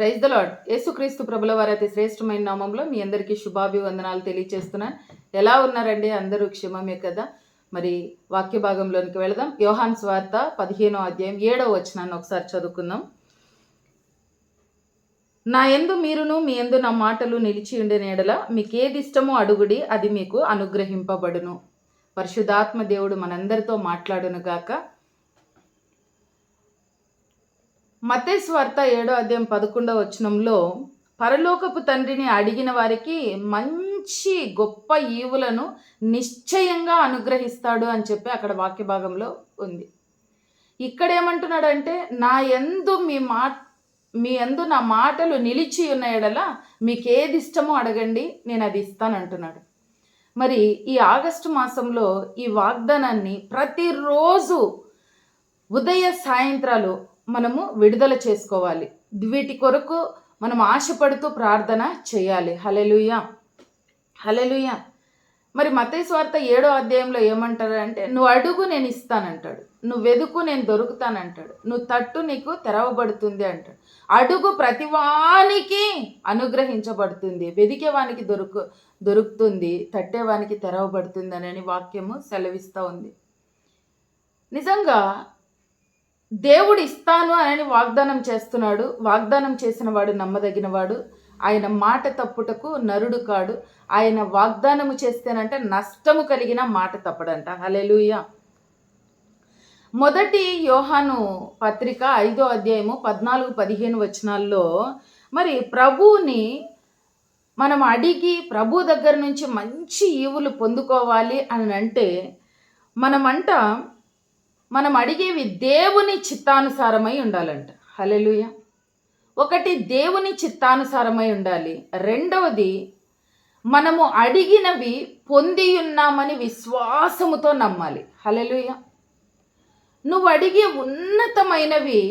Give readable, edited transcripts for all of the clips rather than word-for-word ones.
Praise the lord. యేసుక్రీస్తు ప్రభుల వారి అతి శ్రేష్టమైన నామంలో మీ అందరికీ శుభాభివందనాలు తెలియజేస్తున్నాను. ఎలా ఉన్నారండి? అందరూ క్షేమమే కదా? మరి వాక్య భాగంలోనికి వెళదాం. యోహాను సువార్త 15వ అధ్యాయం 7వ వచనాన్ని ఒకసారి చదువుకుందాం. నా యందు మీరును మీ యందు నా మాటలు నిలిచి ఉండిన యెడల మీకేది ఇష్టమో అడుగుడి, అది మీకు అనుగ్రహింపబడును. పరిశుద్ధాత్మ దేవుడు మనందరితో మాట్లాడును గాక. మత్తయి సువార్త 7వ అధ్యాయం 11వ వచనంలో పరలోకపు తండ్రిని అడిగిన వారికి మంచి గొప్ప ఈవులను నిశ్చయంగా అనుగ్రహిస్తాడు అని చెప్పి అక్కడ వాక్య భాగంలో ఉంది. ఇక్కడ ఏమంటున్నాడంటే, నా యందు మీ యందు నా మాటలు నిలిచి ఉన్న యెడల మీకు ఏది ఇష్టమో అడగండి, నేను అది ఇస్తాను అంటున్నాడు. మరి ఈ ఆగస్టు మాసంలో ఈ వాగ్దానాన్ని ప్రతిరోజు ఉదయ సాయంత్రాలు మనము విడుదల చేసుకోవాలి. వీటి కొరకు మనం ఆశపడుతూ ప్రార్థన చేయాలి. హల్లెలూయా, హల్లెలూయా. మరి మత్తయి సువార్త 7వ అధ్యాయంలో ఏమంటాడు అంటే, నువ్వు అడుగు నేను ఇస్తానంటాడు, నువ్వు వెదుకు నేను దొరుకుతానంటాడు, నువ్వు తట్టు నీకు తెరవబడుతుంది అంటాడు. అడుగు ప్రతివానికి అనుగ్రహించబడుతుంది, వెదికేవానికి దొరుకుతుంది, తట్టేవానికి తెరవబడుతుంది అని వాక్యము సెలవిస్తూ ఉంది. నిజంగా దేవుడు ఇస్తాను అని వాగ్దానం చేస్తున్నాడు. వాగ్దానం చేసిన వాడు నమ్మదగినవాడు. ఆయన మాట తప్పుటకు నరుడు కాడు. ఆయన వాగ్దానము చేస్తేనంటే నష్టము కలిగిన మాట తప్పడంట. హల్లెలూయా. మొదటి యోహాను పత్రిక 5వ అధ్యాయము 14-15 వచనాల్లో మరి ప్రభువుని మనం అడిగి ప్రభు దగ్గర నుంచి మంచి ఈవులు పొందుకోవాలి అని అంటే మనం అడిగేవి దేవుని చిత్తానుసారమై ఉండాలంట. హల్లెలూయా. ఒకటి, దేవుని చిత్తానుసారమై ఉండాలి. రెండవది, మనము అడిగినవి పొంది ఉన్నామని విశ్వాసముతో నమ్మాలి. హల్లెలూయా. నువ్వు అడిగే ఉన్నతమైనవి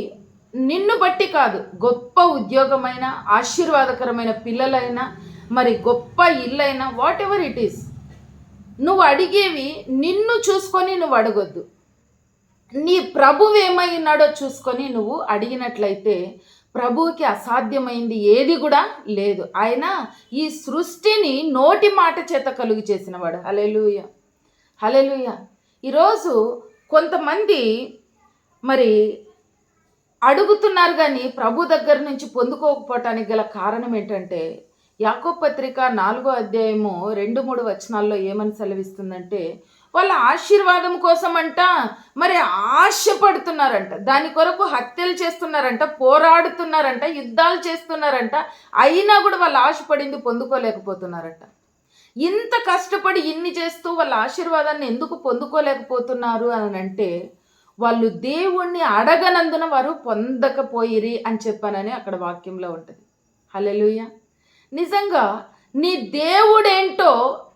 నిన్ను బట్టి కాదు. గొప్ప ఉద్యోగమైన, ఆశీర్వాదకరమైన పిల్లలైనా, మరి గొప్ప ఇల్లైనా, వాట్ ఎవర్ ఇట్ ఈస్, నువ్వు అడిగేవి నిన్ను చూసుకొని నువ్వు అడగొద్దు. నీ ప్రభువు ఏమై ఉన్నాడో చూసుకొని నువ్వు అడిగినట్లయితే ప్రభువుకి అసాధ్యమైంది ఏది కూడా లేదు. ఆయన ఈ సృష్టిని నోటి మాట చేత కలుగు చేసినవాడు. హల్లెలూయా, హల్లెలూయా. ఈరోజు కొంతమంది మరి అడుగుతున్నారు కానీ ప్రభు దగ్గర నుంచి పొందుకోకపోవటానికి గల కారణం ఏంటంటే, యాకోబు పత్రిక 4వ అధ్యాయము 2-3 వచనాల్లో ఏమని సెలవిస్తుందంటే, వాళ్ళ ఆశీర్వాదం కోసం అంట మరి ఆశపడుతున్నారంట, దాని కొరకు హత్యలు చేస్తున్నారంట, పోరాడుతున్నారంట, యుద్ధాలు చేస్తున్నారంట, అయినా కూడా వాళ్ళు ఆశపడింది పొందుకోలేకపోతున్నారంట. ఇంత కష్టపడి ఇన్ని చేస్తూ వాళ్ళ ఆశీర్వాదాన్ని ఎందుకు పొందుకోలేకపోతున్నారు అని అంటే, వాళ్ళు దేవుణ్ణి అడగనందున వారు పొందకపోయిరి అని చెప్పానని అక్కడ వాక్యంలో ఉంటుంది. హల్లెలూయా. నిజంగా నీ దేవుడేంటో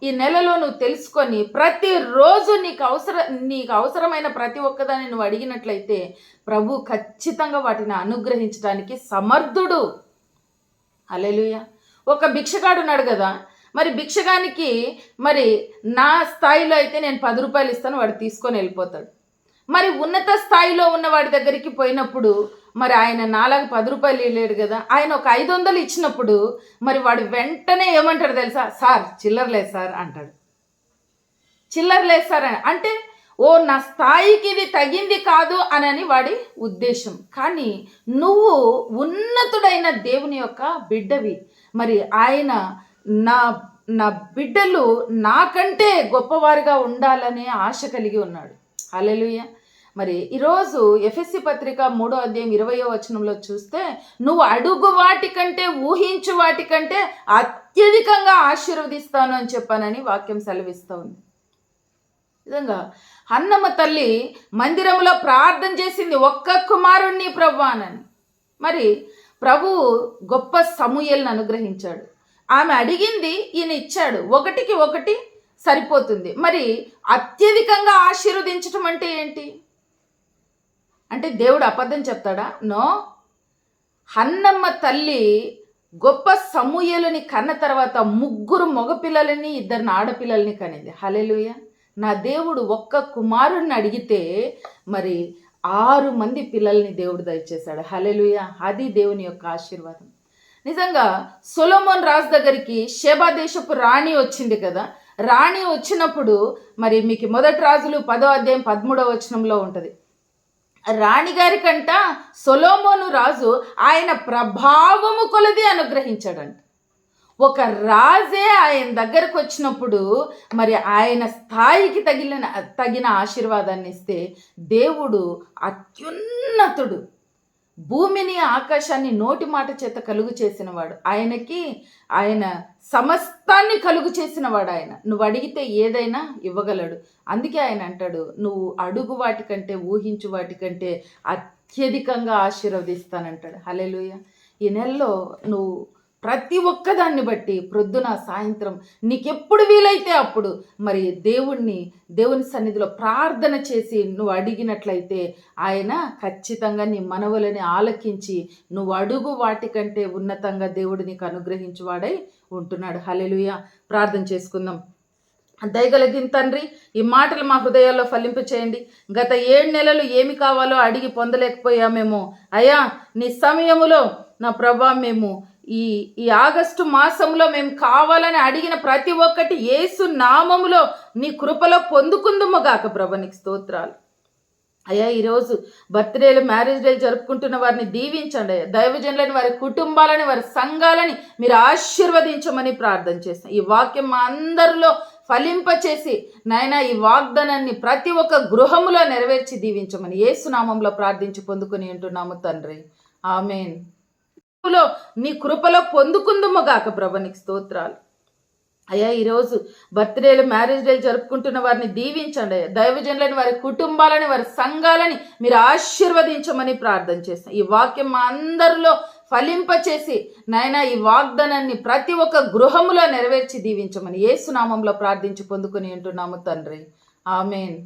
ఈ నెలలో నువ్వు తెలుసుకొని ప్రతిరోజు నీకు అవసరమైన ప్రతి ఒక్కదాన్ని నువ్వు అడిగినట్లయితే ప్రభు ఖచ్చితంగా వాటిని అనుగ్రహించడానికి సమర్థుడు. హల్లెలూయా. ఒక భిక్షగాడు ఉన్నాడు కదా, మరి భిక్షగానికి మరి నా స్థాయిలో అయితే నేను 10 రూపాయలు ఇస్తాను, వాడు తీసుకొని వెళ్ళిపోతాడు. మరి ఉన్నత స్థాయిలో ఉన్న వాడి దగ్గరికి పోయినప్పుడు మరి ఆయన నాలాగా 10 రూపాయలు ఇవ్వలేడు కదా, ఆయన ఒక 500 ఇచ్చినప్పుడు మరి వాడు వెంటనే ఏమంటాడు తెలుసా? సార్ చిల్లర లేదు సార్ అంటాడు. చిల్లర లేదు సార్ అంటే ఓ నా స్థాయికి ఇది తగింది కాదు అని వాడి ఉద్దేశం. కానీ నువ్వు ఉన్నతుడైన దేవుని యొక్క బిడ్డవి. మరి ఆయన నా బిడ్డలు నాకంటే గొప్పవారుగా ఉండాలనే ఆశ కలిగి ఉన్నాడు. హల్లెలూయా. మరి ఈరోజు ఎఫెసీ పత్రిక 3వ అధ్యాయం 20వ వచనంలో చూస్తే, నువ్వు అడుగు వాటికంటే ఊహించు వాటికంటే అత్యధికంగా ఆశీర్వదిస్తాను అని చెప్పానని వాక్యం సెలవిస్తూ ఉంది. నిజంగా హన్నమ్మ తల్లి మందిరంలో ప్రార్థన చేసింది, ఒక్క కుమారుణ్ణి ప్రభువానని. మరి ప్రభువు గొప్ప సమూయేలును అనుగ్రహించాడు. ఆమె అడిగింది ఈయన ఇచ్చాడు. 1కి 1 సరిపోతుంది. మరి అత్యధికంగా ఆశీర్వదించటం అంటే ఏంటి? అంటే దేవుడు అబద్ధం చెప్తాడా? నో. హన్నమ్మ తల్లి గొప్ప సమూయేలుని కన్న తర్వాత 3 మగపిల్లలని 2 ఆడపిల్లల్ని కనింది. హల్లెలూయా. నా దేవుడు ఒక్క కుమారుణ్ణి అడిగితే మరి 6 మంది పిల్లల్ని దేవుడు దయచేశాడు. హల్లెలూయా. అది దేవుని యొక్క ఆశీర్వాదం. నిజంగా సొలొమోన్ రాజు దగ్గరికి షేబా దేశపు రాణి వచ్చింది కదా. రాణి వచ్చినప్పుడు మరి మీకు మొదటి రాజులు 10వ అధ్యాయం 13వ వచనంలో ఉంటుంది. రాణిగారి కంట సొలొమోను రాజు ఆయన ప్రభావము కొలది అనుగ్రహించాడంట. ఒక రాజే ఆయన దగ్గరకు వచ్చినప్పుడు మరి ఆయన స్థాయికి తగిన ఆశీర్వాదాన్ని ఇస్తే దేవుడు అత్యున్నతుడు, భూమిని ఆకాశాన్ని నోటి మాట చేత కలుగు చేసినవాడు, ఆయన సమస్తాన్ని కలుగు చేసినవాడు. ఆయన నువ్వు అడిగితే ఏదైనా ఇవ్వగలడు. అందుకే ఆయన అంటాడు, నువ్వు అడుగు వాటికంటే ఊహించు వాటికంటే అత్యధికంగా ఆశీర్వదిస్తానంటాడు. హల్లెలూయా. ఈ నెలలో నువ్వు ప్రతి ఒక్కదాన్ని బట్టి ప్రొద్దున సాయంత్రం నీకెప్పుడు వీలైతే అప్పుడు మరి దేవుని సన్నిధిలో ప్రార్థన చేసి నువ్వు అడిగినట్లయితే ఆయన ఖచ్చితంగా నీ మనవులని ఆలకించి నువ్వు అడుగు వాటికంటే ఉన్నతంగా దేవుడు నీకు అనుగ్రహించువాడై ఉంటున్నాడు. హల్లెలూయా. ప్రార్థన చేసుకుందాం. దయగలిగిన తండ్రి, ఈ మాటలు మా హృదయాల్లో ఫలింప చేయండి. గత 7 నెలలు ఏమి కావాలో అడిగి పొందలేకపోయామేమో అయ్యా, నీ సమయములో నా ప్రభా మేము ఈ ఆగస్టు మాసంలో మేము కావాలని అడిగిన ప్రతి ఒక్కటి యేసు నామములో నీ కృపలో పొందుకుందుముగాక ప్రభా. నీకు స్తోత్రాలు అయ్యా. ఈరోజు బర్త్డేలు, మ్యారేజ్ డేలు జరుపుకుంటున్న వారిని దీవించండి అయ్యా. దైవజనులని, వారి కుటుంబాలని, వారి సంఘాలని మీరు ఆశీర్వదించమని ప్రార్థన చేస్తాం. ఈ వాక్యం మా అందరిలో ఫలింపచేసి నాయనా ఈ వాగ్దానాన్ని ప్రతి ఒక్క గృహములో నెరవేర్చి దీవించమని యేసు నామంలో ప్రార్థించి పొందుకొని ఉంటున్నాము తండ్రి. ఆమేన్. నీ కృపలో పొందుకుందుముగాక ప్రభా. నీకు స్తోత్రాలు అయ్యా. ఈరోజు బర్త్డేలు, మ్యారేజ్ డేలు జరుపుకుంటున్న వారిని దీవించండి అయ్యా. దైవజనులని, వారి కుటుంబాలని, వారి సంఘాలని మీరు ఆశీర్వదించమని ప్రార్థన చేస్తాం. ఈ వాక్యం మా అందరిలో ఫలింపచేసి నాయనా ఈ వాగ్దానాన్ని ప్రతి ఒక్క గృహములో నెరవేర్చి దీవించమని యేసు నామంలో ప్రార్థించి పొందుకొని ఉంటున్నాము తండ్రి. ఆమేన్.